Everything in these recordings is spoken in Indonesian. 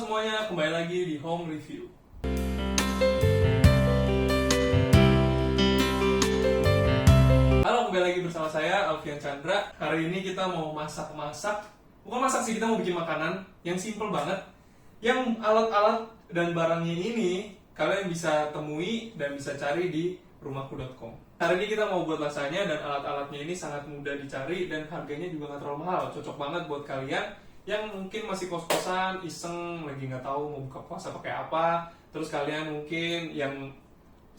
semuanya, kembali lagi di Home Review. Halo, kembali lagi bersama saya Alfian Chandra. Hari ini kita mau masak-masak. Bukan masak sih, kita mau bikin makanan yang simple banget. Yang alat-alat dan barangnya ini kalian bisa temui dan bisa cari di rumahku.com. Hari ini kita mau buat lasanya dan alat-alatnya ini sangat mudah dicari dan harganya juga nggak terlalu mahal. Cocok banget buat kalian yang mungkin masih kos-kosan, iseng, lagi nggak tahu mau buka puasa pakai apa. Terus kalian mungkin yang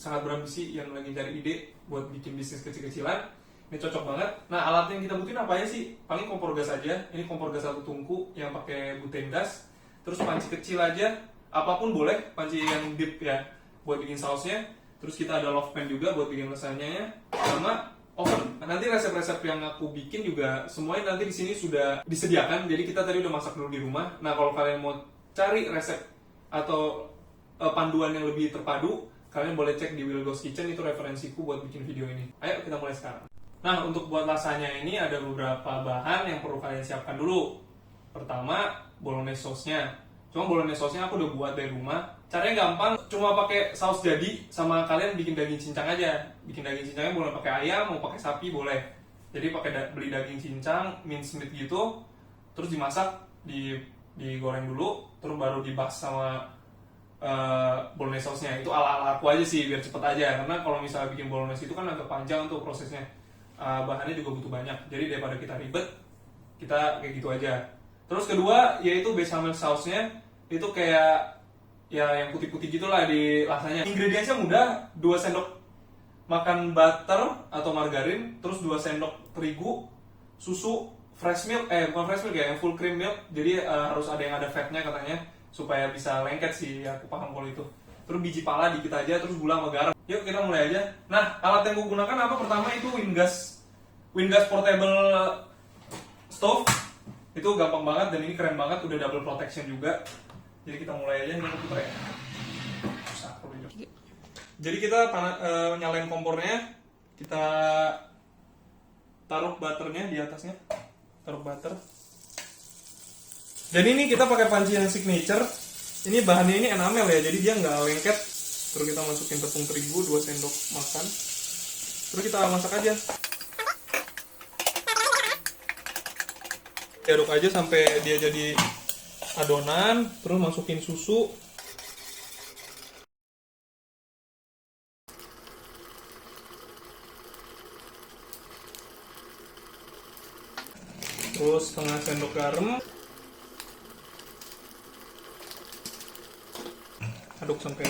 sangat berambisi, yang lagi cari ide buat bikin bisnis kecil-kecilan, ini cocok banget. Nah, alatnya yang kita butuhin apa aja sih? Paling kompor gas aja. Ini kompor gas 1 tungku yang pakai butane gas. Terus panci kecil aja, apapun boleh, panci yang deep ya, buat bikin sausnya. Terus kita ada love pan juga buat bikin lasagna-nya, sama oven. Nanti resep-resep yang aku bikin juga semuanya nanti di sini sudah disediakan. Jadi kita tadi udah masak dulu di rumah. Nah, kalau kalian mau cari resep atau panduan yang lebih terpadu, kalian boleh cek di Will Goes Kitchen, itu referensiku buat bikin video ini. Ayo kita mulai sekarang. Nah, untuk buat lasagna ini ada beberapa bahan yang perlu kalian siapkan dulu. Pertama, bolognese sauce-nya. Cuma bolognese sauce-nya aku udah buat dari rumah. Caranya gampang, cuma pakai saus jadi, sama kalian bikin daging cincang aja. Bikin daging cincangnya boleh pakai ayam, mau pakai sapi boleh. Jadi beli daging cincang, mince meat gitu, terus dimasak, digoreng dulu, terus baru dibas sama bolognese sauce-nya. Itu ala-ala aku aja sih, biar cepet aja. Karena kalau misalnya bikin bolognese itu kan agak panjang tuh prosesnya. Bahannya juga butuh banyak. Jadi daripada kita ribet, kita kayak gitu aja. Terus kedua, yaitu bechamel sauce-nya. Itu kayak ya yang putih-putih gitulah di lasanya. Ingredientsnya mudah, 2 sendok makan butter atau margarin, terus 2 sendok terigu, susu, fresh milk, bukan fresh milk ya, yang full cream milk. Jadi harus ada yang ada fatnya katanya, supaya bisa lengket sih, aku paham kalau itu. Terus biji pala dikit aja, terus gula sama garam. Yuk kita mulai aja. Nah, alat yang gue gunakan apa? Pertama itu Wingas portable stove. Itu gampang banget dan ini keren banget, udah double protection juga. Jadi kita mulai aja, ini aku putar ya. Jadi kita nyalain kompornya, kita taruh butternya di atasnya, taruh butter. Dan ini kita pakai panci yang signature. Ini bahannya ini enamel ya, jadi dia nggak lengket. Terus kita masukin tepung terigu 2 sendok makan. Terus kita masak aja. Aduk aja sampai dia jadi adonan, terus masukin susu. Terus setengah sendok garam. Aduk sampai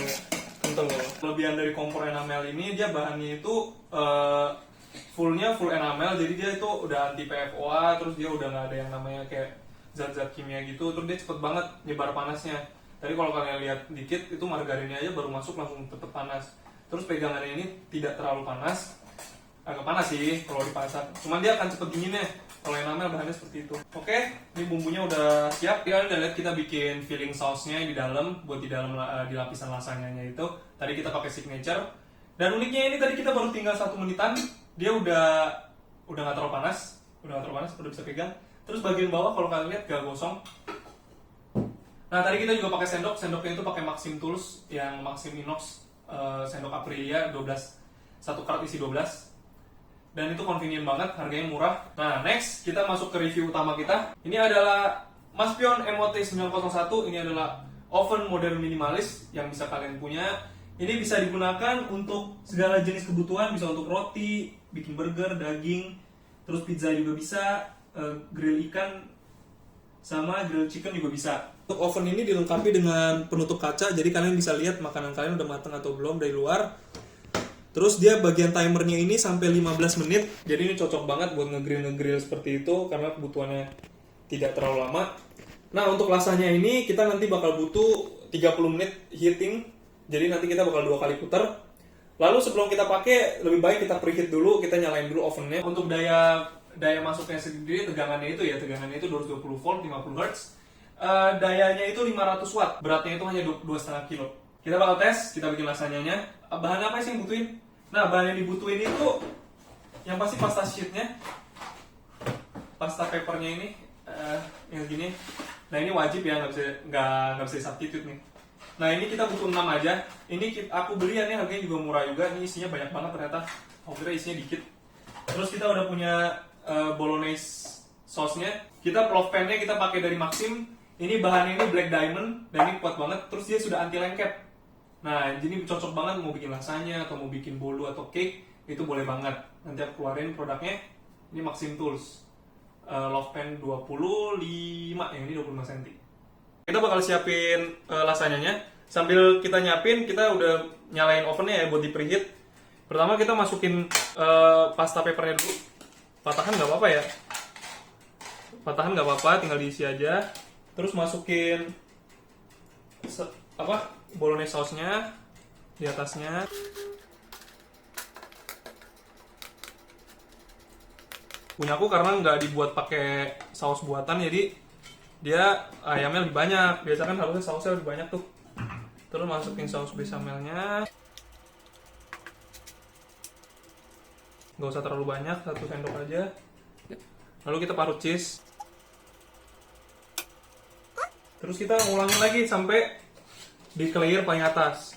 kental. Kelebihan dari kompor enamel ini, dia bahannya itu full enamel, jadi dia itu udah anti PFOA, terus dia udah nggak ada yang namanya kayak zat-zat kimia gitu, terus dia cepet banget nyebar panasnya. Tadi kalau kalian lihat dikit, itu margarinnya aja baru masuk langsung cepet panas. Terus pegangannya ini tidak terlalu panas, agak panas sih kalau dipasak, cuman dia akan cepet dinginnya. Kalau enamel bahannya seperti itu. Oke, ini bumbunya udah siap. Kalian udah lihat kita bikin filling sausnya di dalam, buat di lapisan lasagnanya itu. Tadi kita pakai signature. Dan uniknya ini tadi kita baru tinggal 1 menitan, dia udah nggak terlalu panas, udah bisa pegang. Terus bagian bawah kalau kalian lihat gak gosong. Nah, tadi kita juga pakai sendoknya itu pakai Maxim Tools yang Maxim Inox, sendok Aprilia 12, 1 karat isi 12. Dan itu convenient banget, harganya murah. Nah, next kita masuk ke review utama kita. Ini adalah Maspion MOT901. Ini adalah oven modern minimalis yang bisa kalian punya. Ini bisa digunakan untuk segala jenis kebutuhan, bisa untuk roti, bikin burger, daging, terus pizza juga bisa, grill ikan, sama grill chicken juga bisa. Untuk oven ini dilengkapi dengan penutup kaca, jadi kalian bisa lihat makanan kalian udah matang atau belum dari luar. Terus dia bagian timernya ini sampai 15 menit. Jadi ini cocok banget buat nge-grill seperti itu karena kebutuhannya tidak terlalu lama. Nah, untuk lasanya ini kita nanti bakal butuh 30 menit heating. Jadi nanti kita bakal 2 kali putar. Lalu sebelum kita pakai, lebih baik kita preheat dulu, kita nyalain dulu ovennya. Untuk daya masuknya sendiri, tegangannya itu 220 volt 50 Hz. Dayanya itu 500 watt. Beratnya itu hanya 2,5 kilo. Kita bakal tes, kita bikin lasagnanya. Bahan apa sih yang dibutuhin? Nah, bahan yang dibutuhin itu yang pasti pasta sheetnya, pasta papernya ini, yang gini. Nah ini wajib ya, nggak bisa substitute nih. Nah ini kita butuh 6 aja. Ini aku beli ya, nih harganya juga murah juga. Ini isinya banyak banget ternyata. Aku kira isinya dikit. Terus kita udah punya bolognese sausnya. Kita love pan-nya kita pakai dari Maxim. Ini bahannya ini black diamond dan ini kuat banget. Terus dia sudah anti lengket. Nah jadi cocok banget mau bikin lasanya atau mau bikin bolu atau cake, itu boleh banget. Nanti aku keluarin produknya. Ini Maxim Tools. Love pan 25, yang ini 25 cm. Kita bakal siapin lasanyanya. Sambil kita nyiapin, kita udah nyalain ovennya ya buat di preheat. Pertama kita masukin pasta papernya dulu. Patahan nggak apa-apa ya. Patahan nggak apa-apa, tinggal diisi aja. Terus masukin bolognese sausnya di atasnya. Punya aku karena nggak dibuat pakai saus buatan, jadi dia ayamnya lebih banyak. Biasa kan harusnya sausnya lebih banyak tuh. Terus masukin saus bechamelnya. Nggak usah terlalu banyak, 1 sendok aja. Lalu kita parut cheese. Terus kita ulangin lagi sampai di layer paling atas.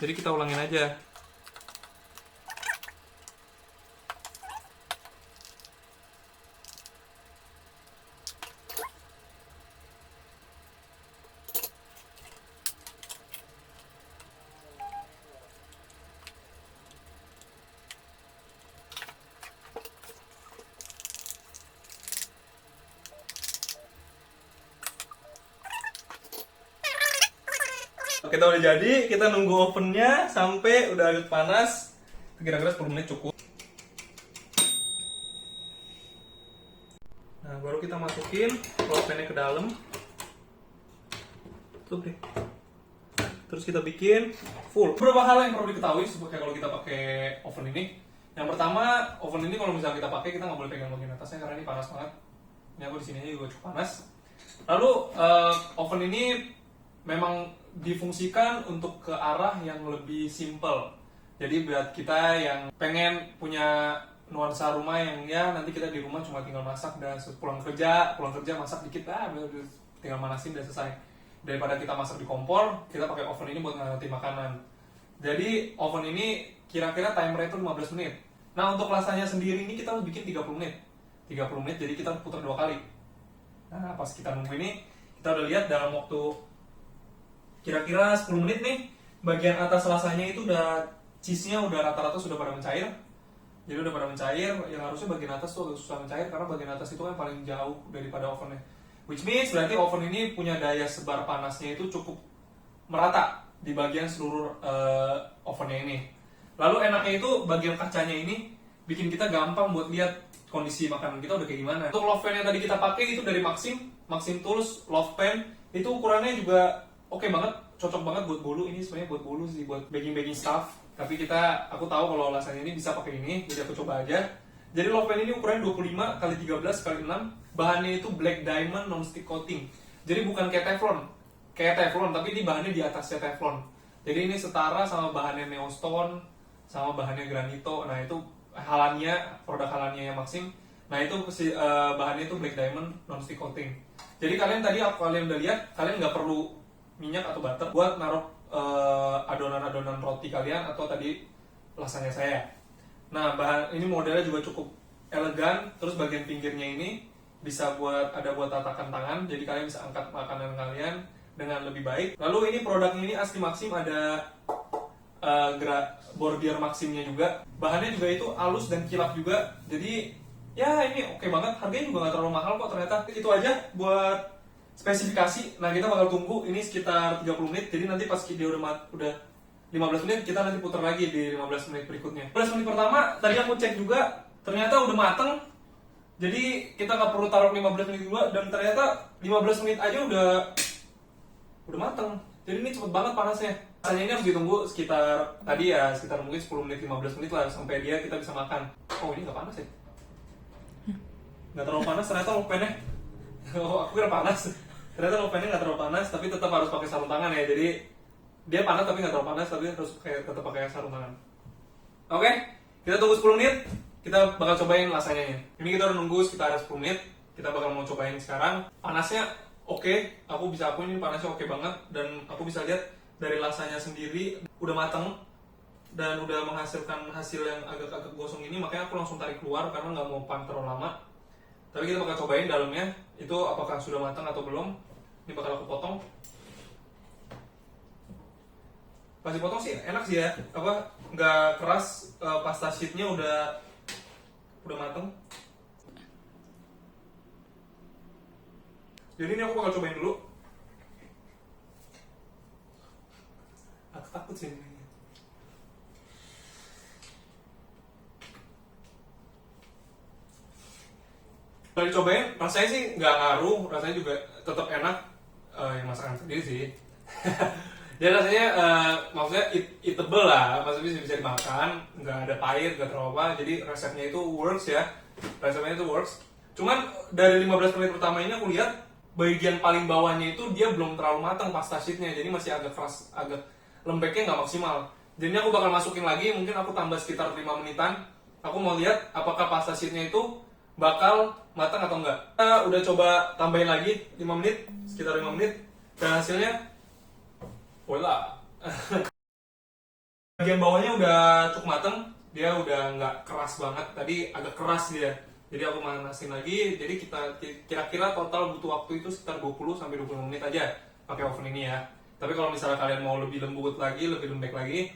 Jadi kita ulangin aja. Kita udah jadi, kita nunggu ovennya sampai udah agak panas. Kira-kira 10 menit cukup. Nah, baru kita masukin love pan-nya ke dalam. Tuh deh. Terus kita bikin full. Beberapa hal yang perlu diketahui supaya kalau kita pakai oven ini. Yang pertama, oven ini kalau misalnya kita pakai, kita nggak boleh pegang bagian atasnya karena ini panas banget. Ini aku di sini juga cukup panas. Lalu oven ini memang difungsikan untuk ke arah yang lebih simple. Jadi buat kita yang pengen punya nuansa rumah yang ya nanti kita di rumah cuma tinggal masak dan pulang kerja masak dikit tinggal manasin dan selesai. Daripada kita masak di kompor, kita pakai oven ini buat ngangetin makanan. Jadi oven ini kira-kira timer itu 15 menit. Nah untuk lasanya sendiri ini kita harus bikin 30 menit. 30 menit jadi kita putar 2 kali. Nah pas kita nunggu ini, kita udah lihat dalam waktu kira-kira 10 menit nih, bagian atas lasanya itu udah cheese-nya udah rata-rata sudah pada mencair. Jadi udah pada mencair, yang harusnya bagian atas tuh agak susah mencair karena bagian atas itu kan paling jauh daripada ovennya. Which means berarti oven ini punya daya sebar panasnya itu cukup merata di bagian seluruh ovennya ini. Lalu enaknya itu bagian kacanya ini bikin kita gampang buat lihat kondisi makanan kita udah kayak gimana. Untuk love pan yang tadi kita pakai itu dari Maxim Tools Love Pan. Itu ukurannya juga oke banget, cocok banget buat bolu. Ini sebenarnya buat bolu sih, buat baking stuff. Tapi aku tahu kalau lasanya ini bisa pakai ini, jadi aku coba aja. Jadi love pan ini ukurannya 25 x 13 x 6. Bahannya itu black diamond non-stick coating. Jadi bukan kayak teflon, tapi ini bahannya di atasnya teflon. Jadi ini setara sama bahannya Neostone, sama bahannya granito. Nah itu produk halannya yang Maxim. Nah itu bahannya itu black diamond non-stick coating. Jadi kalian udah lihat, kalian nggak perlu minyak atau butter buat naruh adonan-adonan roti kalian atau tadi lasanya saya. Nah ini modelnya juga cukup elegan. Terus bagian pinggirnya ini bisa buat tatakan tangan, jadi kalian bisa angkat makanan kalian dengan lebih baik. Lalu ini produknya ini asli Maxim, ada bordir Maximnya juga. Bahannya juga itu halus dan kilap juga. Jadi ya ini oke banget. Harganya juga nggak terlalu mahal kok ternyata. Itu aja buat spesifikasi. Nah kita bakal tunggu ini sekitar 30 menit. Jadi nanti pas dia udah 15 menit, kita nanti putar lagi di 15 menit berikutnya. 15 menit pertama tadi aku cek juga ternyata udah mateng. Jadi kita nggak perlu taruh 15 menit dulu, dan ternyata 15 menit aja udah mateng. Jadi ini cepet banget panasnya. Rasanya ini harus ditunggu sekitar mungkin 10 menit 15 menit lah sampai kita bisa makan. Oh ini nggak panas ya? Nggak terlalu panas ternyata lopennya. Oh aku kira panas. Ternyata lopennya nggak terlalu panas, tapi tetap harus pakai sarung tangan ya. Jadi dia panas tapi nggak terlalu panas, tapi harus tetap pakai sarung tangan. Oke, kita tunggu 10 menit. Kita bakal cobain lasanya. Ini kita udah nunggu sekitar 10 menit. Kita bakal mau cobain sekarang. Panasnya oke, aku bisa akuin ini panasnya oke banget, dan aku bisa lihat dari rasanya sendiri udah mateng dan udah menghasilkan hasil yang agak-agak gosong ini. Makanya aku langsung tarik keluar karena nggak mau pan terlalu lama. Tapi kita bakal cobain dalamnya itu apakah sudah matang atau belum. Ini bakal aku potong. Pas dipotong sih enak sih ya, apa nggak keras, pasta sheetnya udah mateng. Jadi ini aku bakal cobain dulu. Aku takut sih ini. Kalau dicobain, rasanya sih nggak ngaruh, rasanya juga tetap enak, yang masakan sendiri sih. Jadi rasanya maksudnya eatable lah, maksudnya bisa dimakan, nggak ada pahit, nggak terlalu apa. Jadi resepnya itu works ya, resepnya itu works. Cuman dari 15 menit pertama ini aku lihat bagian paling bawahnya itu dia belum terlalu matang pasta sheetnya, jadi masih agak keras, agak lembeknya nggak maksimal. Jadi aku bakal masukin lagi, mungkin aku tambah sekitar 5 menitan. Aku mau lihat apakah pasta sheetnya itu bakal matang atau enggak. Kita udah coba tambahin lagi 5 menit, sekitar 5 menit, dan hasilnya voila. Bagian bawahnya udah cukup matang, dia udah nggak keras banget. Tadi agak keras dia. Jadi aku manasin lagi. Jadi kita kira-kira total butuh waktu itu sekitar 20 sampai 25 menit aja pakai oven ini ya. Tapi kalau misalnya kalian mau lebih lembut lagi, lebih lembek lagi,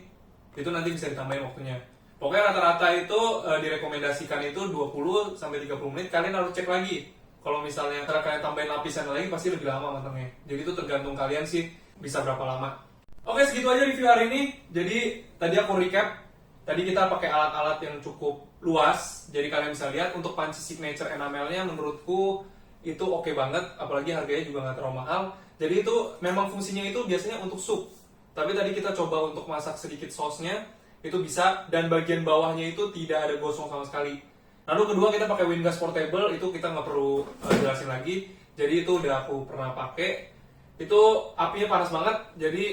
itu nanti bisa ditambahin waktunya. Pokoknya rata-rata itu direkomendasikan itu 20 sampai 30 menit. Kalian harus cek lagi. Kalau misalnya kalian tambahin lapisan lagi pasti lebih lama matangnya. Jadi itu tergantung kalian sih bisa berapa lama. Oke, segitu aja review hari ini. Jadi tadi aku recap. Tadi kita pakai alat-alat yang cukup luas. Jadi kalian bisa lihat untuk panci signature enamelnya menurutku itu oke banget. Apalagi harganya juga nggak terlalu mahal. Jadi itu memang fungsinya itu biasanya untuk sup. Tapi tadi kita coba untuk masak sedikit sausnya. Itu bisa, dan bagian bawahnya itu tidak ada gosong sama sekali. Lalu kedua kita pakai Wingas Portable, itu kita nggak perlu jelasin lagi. Jadi itu udah aku pernah pakai. Itu apinya panas banget, jadi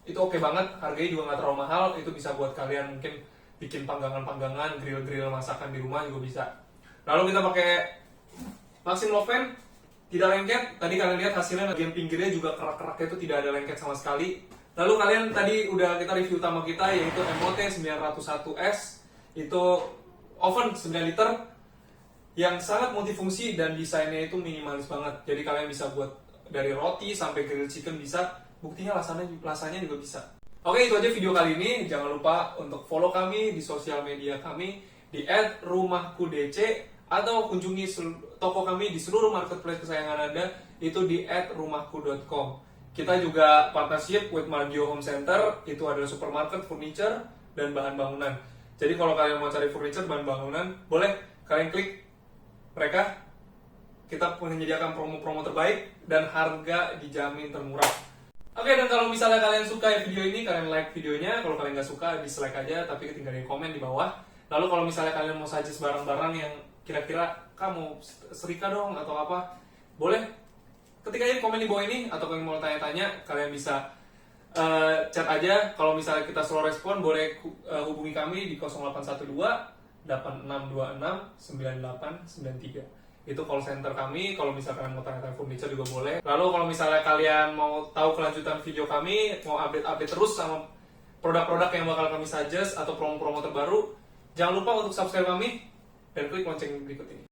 itu oke banget. Harganya juga nggak terlalu mahal. Itu bisa buat kalian mungkin bikin panggangan-panggangan, grill-grill masakan di rumah juga bisa. Lalu kita pakai Maxim Oven, tidak lengket. Tadi kalian lihat hasilnya bagian pinggirnya juga kerak-keraknya itu tidak ada lengket sama sekali. Lalu kalian tadi udah kita review utama kita yaitu MOT 901S. Itu oven 9 liter yang sangat multifungsi dan desainnya itu minimalis banget. Jadi kalian bisa buat dari roti sampai grilled chicken bisa. Buktinya rasanya juga bisa. Oke, itu aja video kali ini. Jangan lupa untuk follow kami di sosial media kami di @rumahkudc atau kunjungi toko kami di seluruh marketplace kesayangan Anda itu di @rumahku.com. Kita juga partnership with Margio Home Center, itu adalah supermarket, furniture, dan bahan bangunan. Jadi kalau kalian mau cari furniture, bahan bangunan, boleh kalian klik mereka. Kita menyediakan promo-promo terbaik dan harga dijamin termurah. Oke, dan kalau misalnya kalian suka video ini, kalian like videonya. Kalau kalian nggak suka, dislike aja, tapi tinggalin komen di bawah. Lalu kalau misalnya kalian mau suggest barang-barang yang kira-kira kamu serika dong atau apa, boleh ketik aja komen di bawah ini. Atau kalau mau tanya-tanya, kalian bisa chat aja. Kalau misalnya kita slow respon, boleh hubungi kami di 0812 8626 9893. Itu call center kami. Kalau misalnya kalian mau tanya-tanya furniture juga boleh. Lalu kalau misalnya kalian mau tahu kelanjutan video kami, mau update-update terus sama produk-produk yang bakal kami suggest atau promo-promo terbaru, jangan lupa untuk subscribe kami dan klik lonceng berikut ini.